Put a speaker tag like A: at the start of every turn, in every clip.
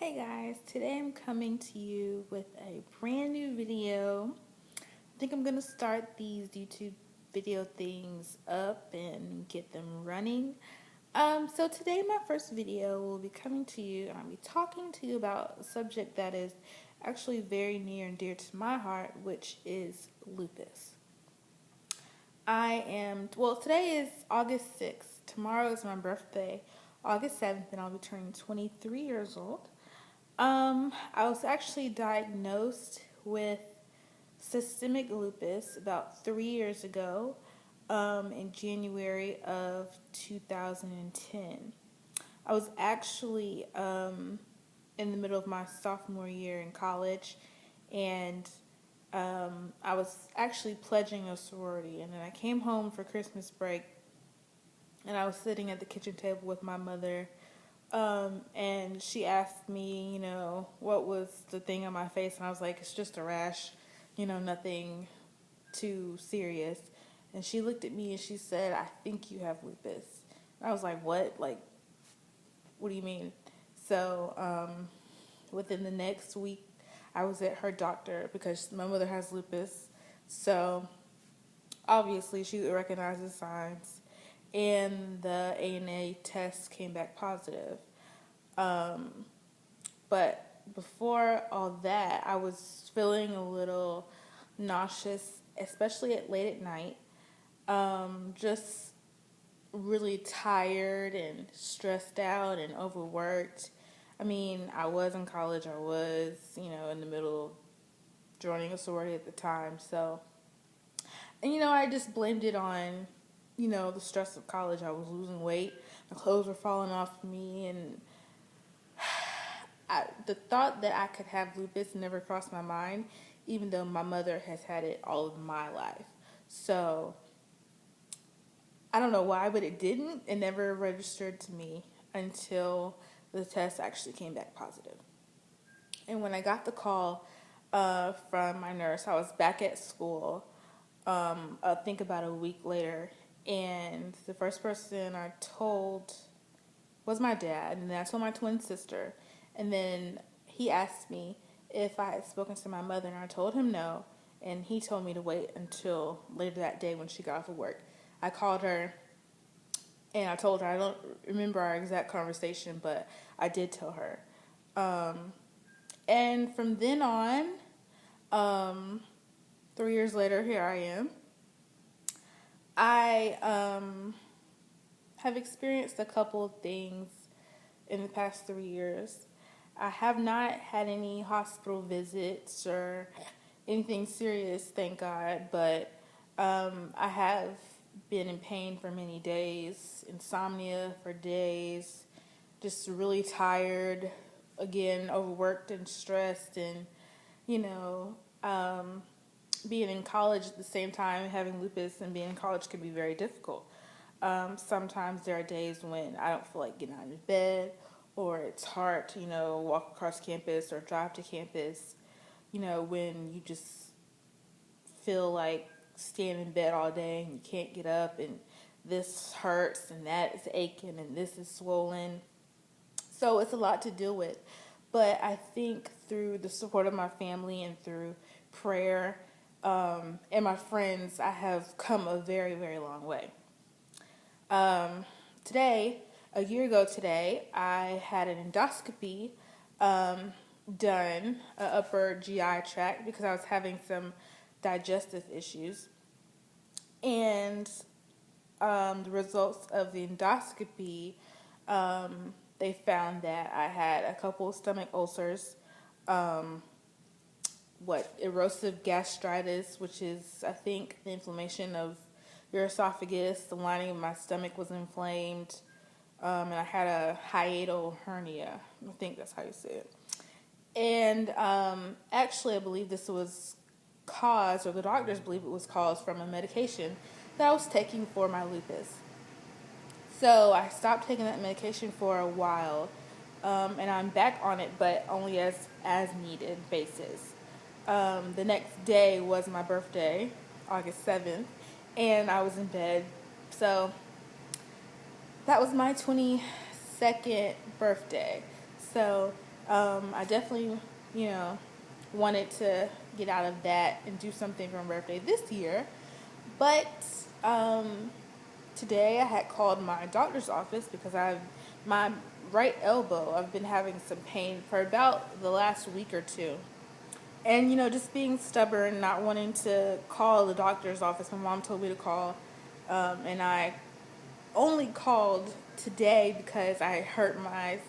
A: Hey guys, today I'm coming to you with a brand new video. I think I'm going to start these YouTube video things up and get them running. So today my first video will be coming to you and I'll be talking to you about a subject that is actually very near and dear to my heart, which is lupus. Today is August 6th. Tomorrow is my birthday, August 7th, and I'll be turning 23 years old. I was actually diagnosed with systemic lupus about 3 years ago, in January of 2010. I was actually in the middle of my sophomore year in college, and I was actually pledging a sorority, and then I came home for Christmas break, and I was sitting at the kitchen table with my mother. And she asked me, what was the thing on my face, and I was like, it's just a rash, nothing too serious. And she looked at me and she said, I think you have lupus. And I was like, what? Like, what do you mean? So, within the next week, I was at her doctor because my mother has lupus. So, obviously, she recognizes signs, and the ANA test came back positive. But before all that, I was feeling a little nauseous, especially late at night. Just really tired and stressed out and overworked. I mean, I was in college. I was, in the middle of joining a sorority at the time. So, and I just blamed it on, the stress of college. I was losing weight. My clothes were falling off me, and the thought that I could have lupus never crossed my mind, even though my mother has had it all of my life. So, I don't know why, but it didn't. It never registered to me until the test actually came back positive. And when I got the call from my nurse, I was back at school, I think about a week later, and the first person I told was my dad, and then I told my twin sister, and then he asked me if I had spoken to my mother, and I told him no, and he told me to wait until later that day when she got off of work. I called her, and I told her, I don't remember our exact conversation, but I did tell her. And from then on, 3 years later, here I am. I have experienced a couple of things in the past 3 years. I have not had any hospital visits or anything serious, thank God, but I have been in pain for many days, insomnia for days, just really tired, again, overworked and stressed, and, being in college at the same time, having lupus and being in college can be very difficult. Sometimes there are days when I don't feel like getting out of bed, or it's hard to, walk across campus or drive to campus, when you just feel like staying in bed all day and you can't get up, and this hurts and that is aching and this is swollen. So it's a lot to deal with. But I think through the support of my family and through prayer, and my friends, I have come a very, very long way. Today, a year ago today, I had an endoscopy done, upper GI tract, because I was having some digestive issues. And the results of the endoscopy, they found that I had a couple of stomach ulcers, erosive gastritis, which is, I think, the inflammation of your esophagus. The lining of my stomach was inflamed, and I had a hiatal hernia. I think that's how you say it. And actually, I believe this was caused, or the doctors believe it was caused, from a medication that I was taking for my lupus. So I stopped taking that medication for a while, and I'm back on it, but only as needed basis. The next day was my birthday, August 7th, and I was in bed. So that was my 22nd birthday. So I definitely, you know, wanted to get out of that and do something for my birthday this year. But today I had called my doctor's office because my right elbow, I've been having some pain for about the last week or two. And, just being stubborn, not wanting to call the doctor's office. My mom told me to call. And I only called today because I hurt my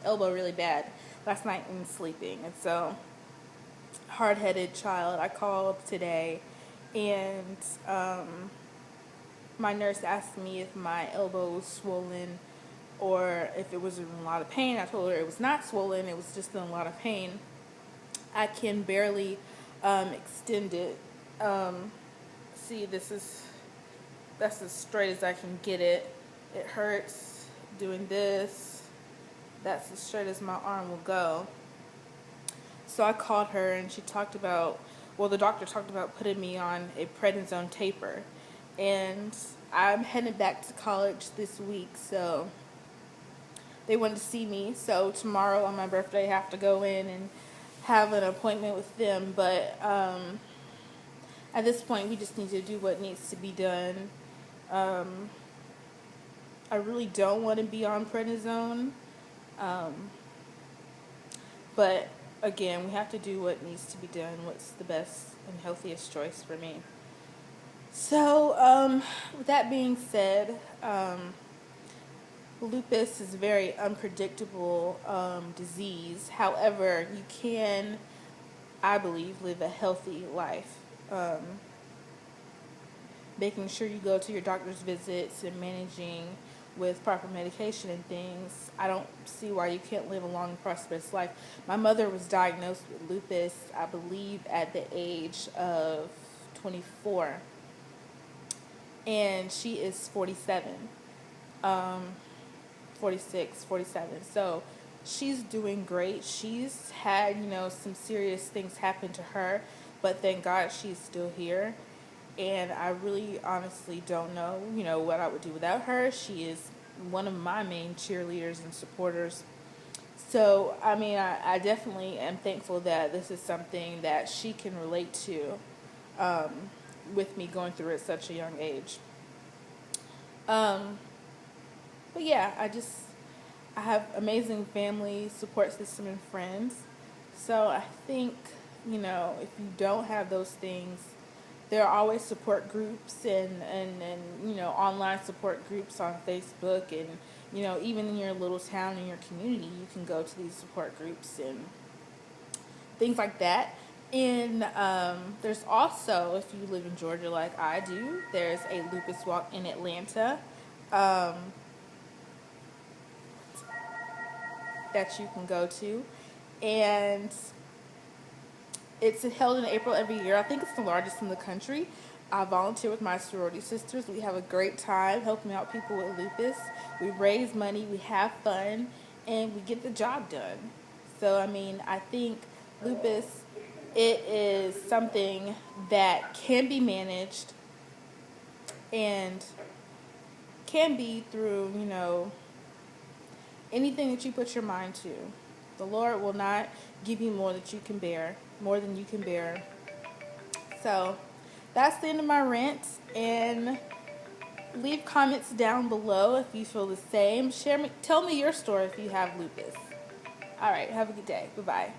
A: elbow really bad last night when sleeping. And so, hard-headed child, I called today. And my nurse asked me if my elbow was swollen or if it was in a lot of pain. I told her it was not swollen, it was just in a lot of pain. I can barely extend it. See, that's as straight as I can get it. It hurts doing this. That's as straight as my arm will go. So I called her and she talked about, the doctor talked about putting me on a prednisone taper. And I'm heading back to college this week, so they wanted to see me. So tomorrow on my birthday, I have to go in and have an appointment with them. But at this point, we just need to do what needs to be done. I really don't want to be on prednisone. But again, we have to do what needs to be done, what's the best and healthiest choice for me. So, with that being said, lupus is a very unpredictable disease. However, you can, I believe, live a healthy life. Making sure you go to your doctor's visits and managing with proper medication and things. I don't see why you can't live a long, prosperous life. My mother was diagnosed with lupus, I believe, at the age of 24. And she is 47. 46, 47. So she's doing great. She's had, some serious things happen to her, but thank God she's still here. And I really honestly don't know, what I would do without her. She is one of my main cheerleaders and supporters. So, I definitely am thankful that this is something that she can relate to with me going through it at such a young age. But yeah, I have amazing family, support system, and friends. So I think, if you don't have those things, there are always support groups and online support groups on Facebook and, even in your little town, in your community, you can go to these support groups and things like that. And there's also, if you live in Georgia like I do, there's a lupus walk in Atlanta that you can go to. And it's held in April every year. I think it's the largest in the country. I volunteer with my sorority sisters. We have a great time helping out people with lupus. We raise money, we have fun, and we get the job done. So, I think lupus, it is something that can be managed and can be through, anything that you put your mind to. The Lord will not give you more than you can bear. So that's the end of my rant. And leave comments down below if you feel the same. Tell me your story if you have lupus. All right, have a good day. Bye-bye.